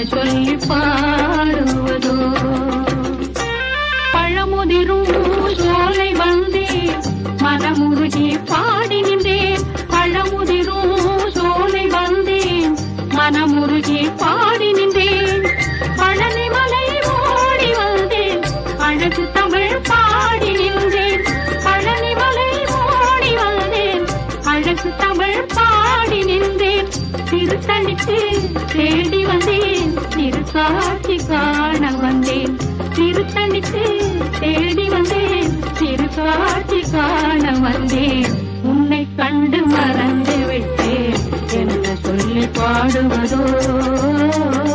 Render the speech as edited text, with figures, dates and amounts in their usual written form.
சொல்லி பாடுவதோ பழமுதிரும் சோலை வந்தேன் மனமுருகி பாடி நின்றேன் பழமுதிரும் சோலை வந்தேன் மனமுருகி பாடி நின்றேன் பழனிமலை ஓடி வந்தேன் அழகு தமிழ் பாடி நின்றேன் பழனிமலை ஓடி வந்தேன் அழகு தமிழ் பாடி நின்றேன் திருத்தணிக்கு தேடி வந்தேன் திருக்காட்சி காண வந்தேன் திருத்தணிக்கு தேடி வந்தேன் திருக்காட்சி காண வந்தேன் உன்னை கண்டு மறந்து விட்டேன் என்று சொல்லி பாடுவதோ